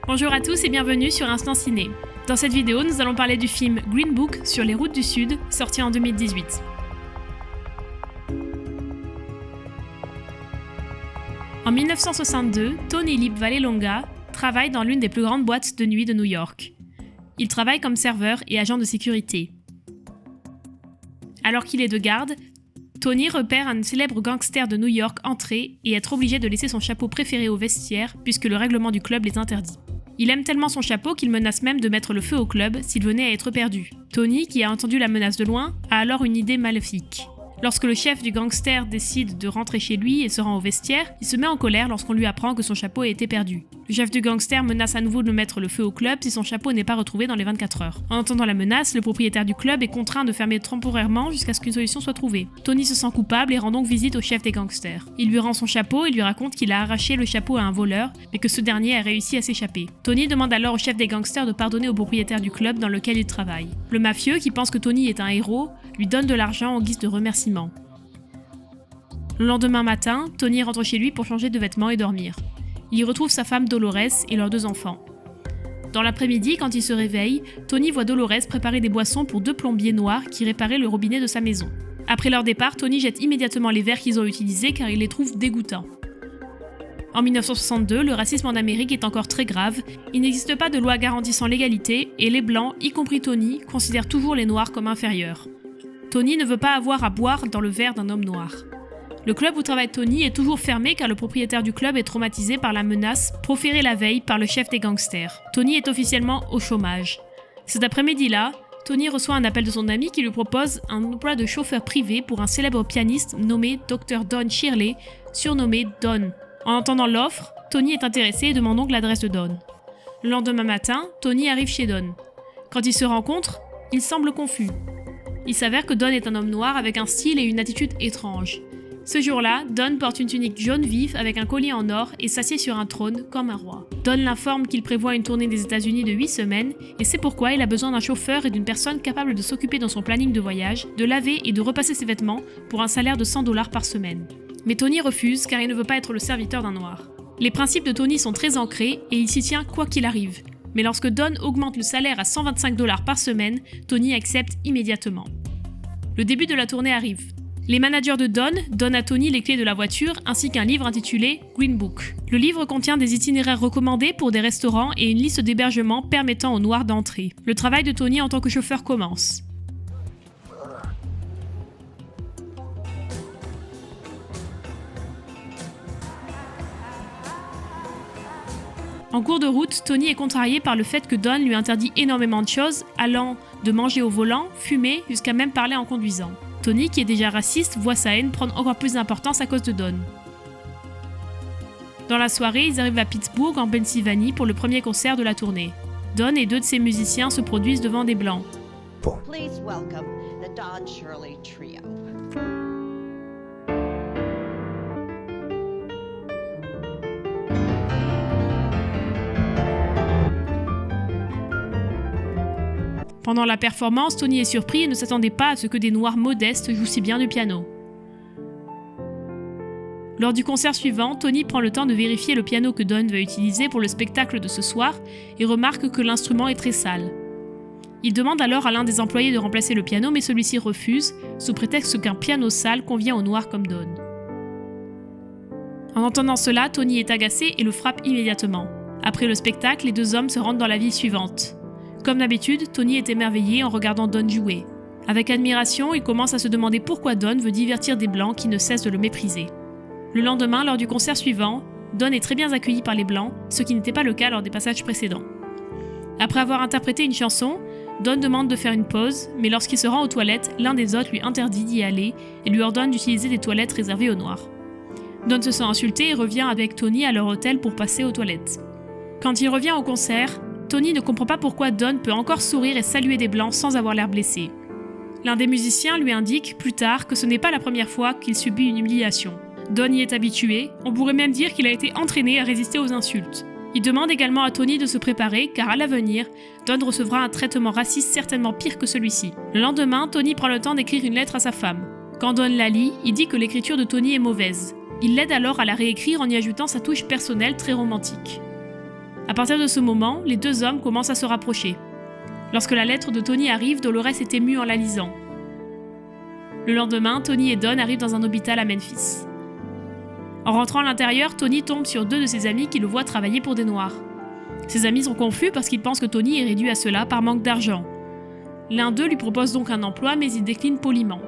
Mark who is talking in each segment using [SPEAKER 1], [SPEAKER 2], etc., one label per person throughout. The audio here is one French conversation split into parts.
[SPEAKER 1] Bonjour à tous et bienvenue sur Instant Ciné. Dans cette vidéo, nous allons parler du film Green Book sur les routes du Sud, sorti en 2018. En 1962, Tony Lip Vallelonga travaille dans l'une des plus grandes boîtes de nuit de New York. Il travaille comme serveur et agent de sécurité. Alors qu'il est de garde, Tony repère un célèbre gangster de New York entrer et être obligé de laisser son chapeau préféré au vestiaire puisque le règlement du club l'est interdit. Il aime tellement son chapeau qu'il menace même de mettre le feu au club s'il venait à être perdu. Tony, qui a entendu la menace de loin, a alors une idée maléfique. Lorsque le chef du gangster décide de rentrer chez lui et se rend au vestiaire, il se met en colère lorsqu'on lui apprend que son chapeau a été perdu. Le chef du gangster menace à nouveau de mettre le feu au club si son chapeau n'est pas retrouvé dans les 24 heures. En entendant la menace, le propriétaire du club est contraint de fermer temporairement jusqu'à ce qu'une solution soit trouvée. Tony se sent coupable et rend donc visite au chef des gangsters. Il lui rend son chapeau et lui raconte qu'il a arraché le chapeau à un voleur, mais que ce dernier a réussi à s'échapper. Tony demande alors au chef des gangsters de pardonner au propriétaire du club dans lequel il travaille. Le mafieux, qui pense que Tony est un héros, lui donne de l'argent en guise de remerciement. Le lendemain matin, Tony rentre chez lui pour changer de vêtements et dormir. Il y retrouve sa femme Dolores et leurs 2 enfants. Dans l'après-midi, quand il se réveille, Tony voit Dolores préparer des boissons pour 2 plombiers noirs qui réparaient le robinet de sa maison. Après leur départ, Tony jette immédiatement les verres qu'ils ont utilisés car il les trouve dégoûtants. En 1962, le racisme en Amérique est encore très grave, il n'existe pas de loi garantissant l'égalité et les Blancs, y compris Tony, considèrent toujours les Noirs comme inférieurs. Tony ne veut pas avoir à boire dans le verre d'un homme noir. Le club où travaille Tony est toujours fermé car le propriétaire du club est traumatisé par la menace proférée la veille par le chef des gangsters. Tony est officiellement au chômage. Cet après-midi-là, Tony reçoit un appel de son ami qui lui propose un emploi de chauffeur privé pour un célèbre pianiste nommé Dr. Don Shirley, surnommé Don. En entendant l'offre, Tony est intéressé et demande donc l'adresse de Don. Le lendemain matin, Tony arrive chez Don. Quand ils se rencontrent, il semble confus. Il s'avère que Don est un homme noir avec un style et une attitude étranges. Ce jour-là, Don porte une tunique jaune vif avec un collier en or et s'assied sur un trône comme un roi. Don l'informe qu'il prévoit une tournée des États-Unis de 8 semaines et c'est pourquoi il a besoin d'un chauffeur et d'une personne capable de s'occuper dans son planning de voyage, de laver et de repasser ses vêtements pour un salaire de $100 par semaine. Mais Tony refuse car il ne veut pas être le serviteur d'un noir. Les principes de Tony sont très ancrés et il s'y tient quoi qu'il arrive. Mais lorsque Don augmente le salaire à $125 par semaine, Tony accepte immédiatement. Le début de la tournée arrive. Les managers de Don donnent à Tony les clés de la voiture ainsi qu'un livre intitulé Green Book. Le livre contient des itinéraires recommandés pour des restaurants et une liste d'hébergements permettant aux Noirs d'entrer. Le travail de Tony en tant que chauffeur commence. En cours de route, Tony est contrarié par le fait que Don lui interdit énormément de choses, allant de manger au volant, fumer, jusqu'à même parler en conduisant. Tony, qui est déjà raciste, voit sa haine prendre encore plus d'importance à cause de Don. Dans la soirée, ils arrivent à Pittsburgh, en Pennsylvanie, pour le premier concert de la tournée. Don et 2 de ses musiciens se produisent devant des Blancs.
[SPEAKER 2] Please welcome the Don Shirley Trio.
[SPEAKER 1] Pendant la performance, Tony est surpris et ne s'attendait pas à ce que des Noirs modestes jouent si bien du piano. Lors du concert suivant, Tony prend le temps de vérifier le piano que Don va utiliser pour le spectacle de ce soir et remarque que l'instrument est très sale. Il demande alors à l'un des employés de remplacer le piano mais celui-ci refuse, sous prétexte qu'un piano sale convient aux Noirs comme Don. En entendant cela, Tony est agacé et le frappe immédiatement. Après le spectacle, les 2 hommes se rendent dans la ville suivante. Comme d'habitude, Tony est émerveillé en regardant Don jouer. Avec admiration, il commence à se demander pourquoi Don veut divertir des Blancs qui ne cessent de le mépriser. Le lendemain, lors du concert suivant, Don est très bien accueilli par les Blancs, ce qui n'était pas le cas lors des passages précédents. Après avoir interprété une chanson, Don demande de faire une pause, mais lorsqu'il se rend aux toilettes, l'un des autres lui interdit d'y aller et lui ordonne d'utiliser des toilettes réservées aux Noirs. Don se sent insulté et revient avec Tony à leur hôtel pour passer aux toilettes. Quand il revient au concert, Tony ne comprend pas pourquoi Don peut encore sourire et saluer des Blancs sans avoir l'air blessé. L'un des musiciens lui indique plus tard que ce n'est pas la première fois qu'il subit une humiliation. Don y est habitué, on pourrait même dire qu'il a été entraîné à résister aux insultes. Il demande également à Tony de se préparer car à l'avenir, Don recevra un traitement raciste certainement pire que celui-ci. Le lendemain, Tony prend le temps d'écrire une lettre à sa femme. Quand Don la lit, il dit que l'écriture de Tony est mauvaise. Il l'aide alors à la réécrire en y ajoutant sa touche personnelle très romantique. À partir de ce moment, les deux hommes commencent à se rapprocher. Lorsque la lettre de Tony arrive, Dolores est émue en la lisant. Le lendemain, Tony et Don arrivent dans un hôpital à Memphis. En rentrant à l'intérieur, Tony tombe sur deux de ses amis qui le voient travailler pour des Noirs. Ses amis sont confus parce qu'ils pensent que Tony est réduit à cela par manque d'argent. L'un d'eux lui propose donc un emploi, mais il décline poliment.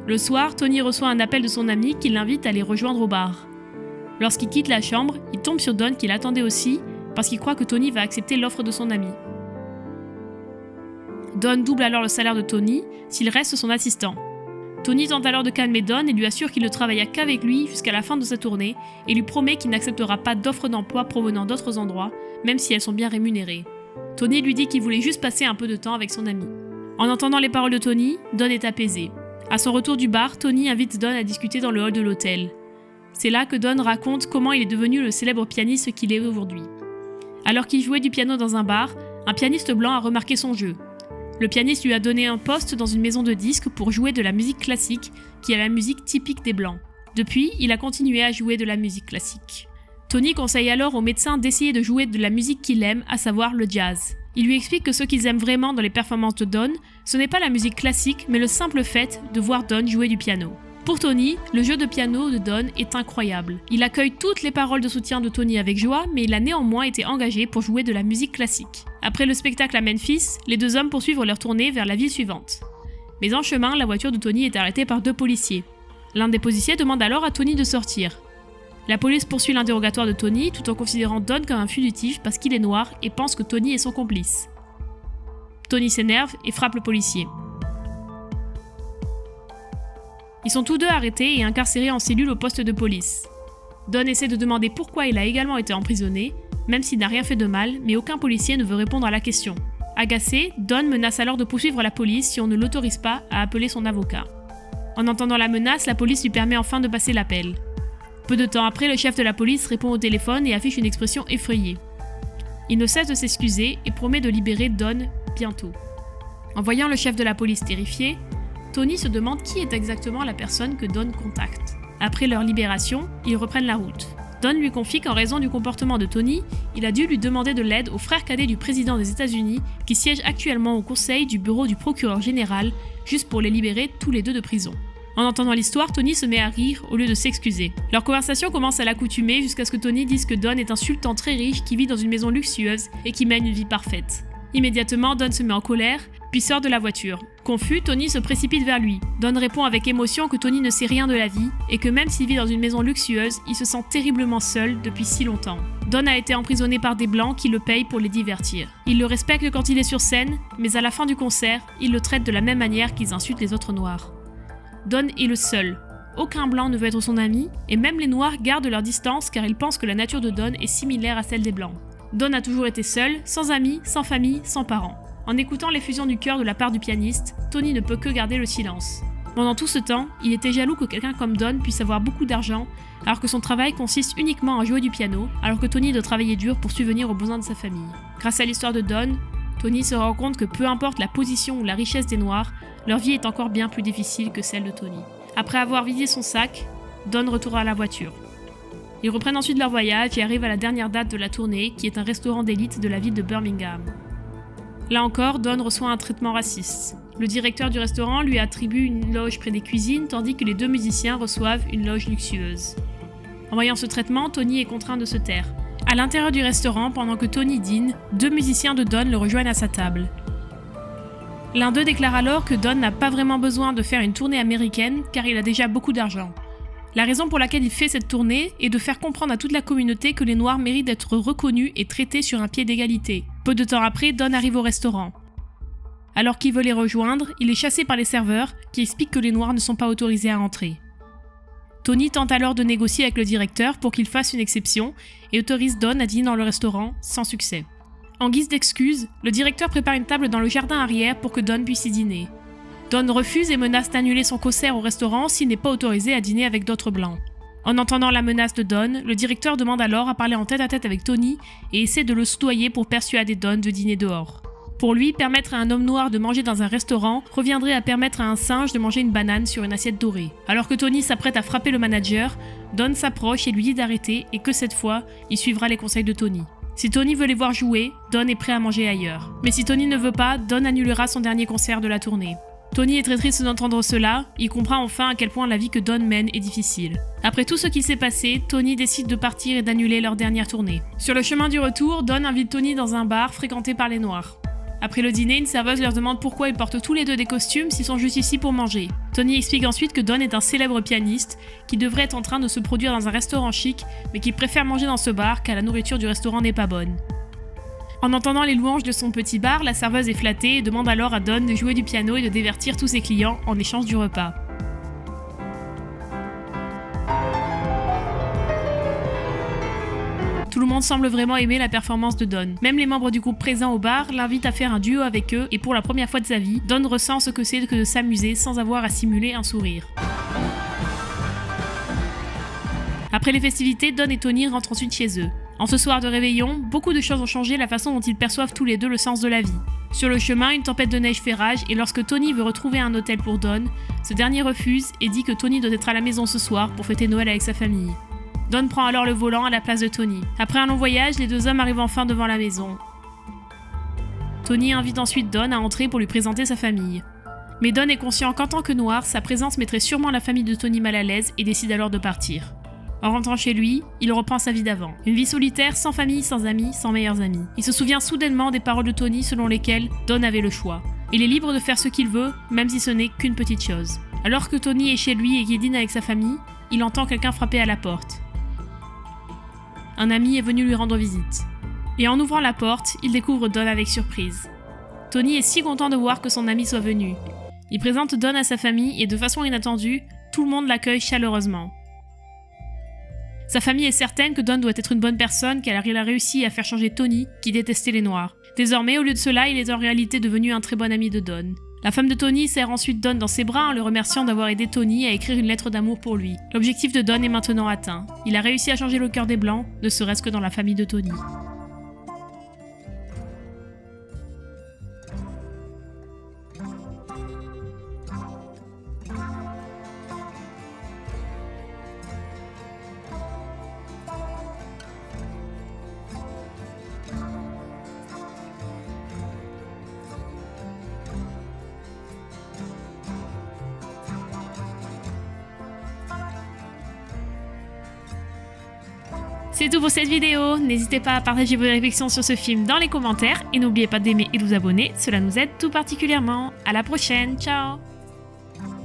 [SPEAKER 1] Le soir, Tony reçoit un appel de son ami qui l'invite à les rejoindre au bar. Lorsqu'il quitte la chambre, il tombe sur Don qui l'attendait aussi, parce qu'il croit que Tony va accepter l'offre de son ami. Don double alors le salaire de Tony s'il reste son assistant. Tony tente alors de calmer Don et lui assure qu'il ne travailla qu'avec lui jusqu'à la fin de sa tournée et lui promet qu'il n'acceptera pas d'offres d'emploi provenant d'autres endroits, même si elles sont bien rémunérées. Tony lui dit qu'il voulait juste passer un peu de temps avec son ami. En entendant les paroles de Tony, Don est apaisé. À son retour du bar, Tony invite Don à discuter dans le hall de l'hôtel. C'est là que Don raconte comment il est devenu le célèbre pianiste qu'il est aujourd'hui. Alors qu'il jouait du piano dans un bar, un pianiste blanc a remarqué son jeu. Le pianiste lui a donné un poste dans une maison de disques pour jouer de la musique classique, qui est la musique typique des Blancs. Depuis, il a continué à jouer de la musique classique. Tony conseille alors au médecin d'essayer de jouer de la musique qu'il aime, à savoir le jazz. Il lui explique que ce qu'ils aiment vraiment dans les performances de Don, ce n'est pas la musique classique, mais le simple fait de voir Don jouer du piano. Pour Tony, le jeu de piano de Don est incroyable. Il accueille toutes les paroles de soutien de Tony avec joie, mais il a néanmoins été engagé pour jouer de la musique classique. Après le spectacle à Memphis, les deux hommes poursuivent leur tournée vers la ville suivante. Mais en chemin, la voiture de Tony est arrêtée par deux policiers. L'un des policiers demande alors à Tony de sortir. La police poursuit l'interrogatoire de Tony tout en considérant Don comme un fugitif parce qu'il est noir et pense que Tony est son complice. Tony s'énerve et frappe le policier. Ils sont tous deux arrêtés et incarcérés en cellule au poste de police. Don essaie de demander pourquoi il a également été emprisonné, même s'il n'a rien fait de mal, mais aucun policier ne veut répondre à la question. Agacé, Don menace alors de poursuivre la police si on ne l'autorise pas à appeler son avocat. En entendant la menace, la police lui permet enfin de passer l'appel. Peu de temps après, le chef de la police répond au téléphone et affiche une expression effrayée. Il ne cesse de s'excuser et promet de libérer Don bientôt. En voyant le chef de la police terrifié, Tony se demande qui est exactement la personne que Don contacte. Après leur libération, ils reprennent la route. Don lui confie qu'en raison du comportement de Tony, il a dû lui demander de l'aide au frère cadet du président des États-Unis qui siège actuellement au conseil du bureau du procureur général, juste pour les libérer tous les deux de prison. En entendant l'histoire, Tony se met à rire au lieu de s'excuser. Leur conversation commence à l'accoutumer jusqu'à ce que Tony dise que Don est un sultan très riche qui vit dans une maison luxueuse et qui mène une vie parfaite. Immédiatement, Don se met en colère, puis sort de la voiture. Confus, Tony se précipite vers lui. Don répond avec émotion que Tony ne sait rien de la vie et que même s'il vit dans une maison luxueuse, il se sent terriblement seul depuis si longtemps. Don a été emprisonné par des Blancs qui le payent pour les divertir. Ils le respectent quand il est sur scène, mais à la fin du concert, ils le traitent de la même manière qu'ils insultent les autres Noirs. Don est le seul. Aucun Blanc ne veut être son ami, et même les Noirs gardent leur distance car ils pensent que la nature de Don est similaire à celle des Blancs. Don a toujours été seul, sans amis, sans famille, sans parents. En écoutant l'effusion du cœur de la part du pianiste, Tony ne peut que garder le silence. Pendant tout ce temps, il était jaloux que quelqu'un comme Don puisse avoir beaucoup d'argent, alors que son travail consiste uniquement à jouer du piano, alors que Tony doit travailler dur pour subvenir aux besoins de sa famille. Grâce à l'histoire de Don, Tony se rend compte que peu importe la position ou la richesse des Noirs, leur vie est encore bien plus difficile que celle de Tony. Après avoir vidé son sac, Don retourne à la voiture. Ils reprennent ensuite leur voyage et arrivent à la dernière date de la tournée, qui est un restaurant d'élite de la ville de Birmingham. Là encore, Don reçoit un traitement raciste. Le directeur du restaurant lui attribue une loge près des cuisines, tandis que les deux musiciens reçoivent une loge luxueuse. En voyant ce traitement, Tony est contraint de se taire. À l'intérieur du restaurant, pendant que Tony dîne, deux musiciens de Don le rejoignent à sa table. L'un d'eux déclare alors que Don n'a pas vraiment besoin de faire une tournée américaine car il a déjà beaucoup d'argent. La raison pour laquelle il fait cette tournée est de faire comprendre à toute la communauté que les Noirs méritent d'être reconnus et traités sur un pied d'égalité. Peu de temps après, Don arrive au restaurant. Alors qu'il veut les rejoindre, il est chassé par les serveurs qui expliquent que les Noirs ne sont pas autorisés à entrer. Tony tente alors de négocier avec le directeur pour qu'il fasse une exception et autorise Don à dîner dans le restaurant, sans succès. En guise d'excuse, le directeur prépare une table dans le jardin arrière pour que Don puisse y dîner. Don refuse et menace d'annuler son concert au restaurant s'il n'est pas autorisé à dîner avec d'autres Blancs. En entendant la menace de Don, le directeur demande alors à parler en tête-à-tête avec Tony et essaie de le soudoyer pour persuader Don de dîner dehors. Pour lui, permettre à un homme noir de manger dans un restaurant reviendrait à permettre à un singe de manger une banane sur une assiette dorée. Alors que Tony s'apprête à frapper le manager, Don s'approche et lui dit d'arrêter et que cette fois, il suivra les conseils de Tony. Si Tony veut les voir jouer, Don est prêt à manger ailleurs. Mais si Tony ne veut pas, Don annulera son dernier concert de la tournée. Tony est très triste d'entendre cela, il comprend enfin à quel point la vie que Don mène est difficile. Après tout ce qui s'est passé, Tony décide de partir et d'annuler leur dernière tournée. Sur le chemin du retour, Don invite Tony dans un bar fréquenté par les Noirs. Après le dîner, une serveuse leur demande pourquoi ils portent tous les deux des costumes s'ils sont juste ici pour manger. Tony explique ensuite que Don est un célèbre pianiste qui devrait être en train de se produire dans un restaurant chic, mais qu'il préfère manger dans ce bar car la nourriture du restaurant n'est pas bonne. En entendant les louanges de son petit bar, la serveuse est flattée et demande alors à Don de jouer du piano et de divertir tous ses clients en échange du repas. Tout le monde semble vraiment aimer la performance de Don. Même les membres du groupe présents au bar l'invitent à faire un duo avec eux et pour la première fois de sa vie, Don ressent ce que c'est que de s'amuser sans avoir à simuler un sourire. Après les festivités, Don et Tony rentrent ensuite chez eux. En ce soir de réveillon, beaucoup de choses ont changé la façon dont ils perçoivent tous les deux le sens de la vie. Sur le chemin, une tempête de neige fait rage et lorsque Tony veut retrouver un hôtel pour Don, ce dernier refuse et dit que Tony doit être à la maison ce soir pour fêter Noël avec sa famille. Don prend alors le volant à la place de Tony. Après un long voyage, les deux hommes arrivent enfin devant la maison. Tony invite ensuite Don à entrer pour lui présenter sa famille. Mais Don est conscient qu'en tant que noir, sa présence mettrait sûrement la famille de Tony mal à l'aise et décide alors de partir. En rentrant chez lui, il reprend sa vie d'avant. Une vie solitaire, sans famille, sans amis, sans meilleurs amis. Il se souvient soudainement des paroles de Tony selon lesquelles Don avait le choix. Il est libre de faire ce qu'il veut, même si ce n'est qu'une petite chose. Alors que Tony est chez lui et qu'il dîne avec sa famille, il entend quelqu'un frapper à la porte. Un ami est venu lui rendre visite. Et en ouvrant la porte, il découvre Don avec surprise. Tony est si content de voir que son ami soit venu. Il présente Don à sa famille et de façon inattendue, tout le monde l'accueille chaleureusement. Sa famille est certaine que Don doit être une bonne personne car il a réussi à faire changer Tony, qui détestait les Noirs. Désormais, au lieu de cela, il est en réalité devenu un très bon ami de Don. La femme de Tony serre ensuite Don dans ses bras en le remerciant d'avoir aidé Tony à écrire une lettre d'amour pour lui. L'objectif de Don est maintenant atteint. Il a réussi à changer le cœur des Blancs, ne serait-ce que dans la famille de Tony. C'est tout pour cette vidéo, n'hésitez pas à partager vos réflexions sur ce film dans les commentaires et n'oubliez pas d'aimer et de vous abonner, cela nous aide tout particulièrement. À la prochaine, ciao!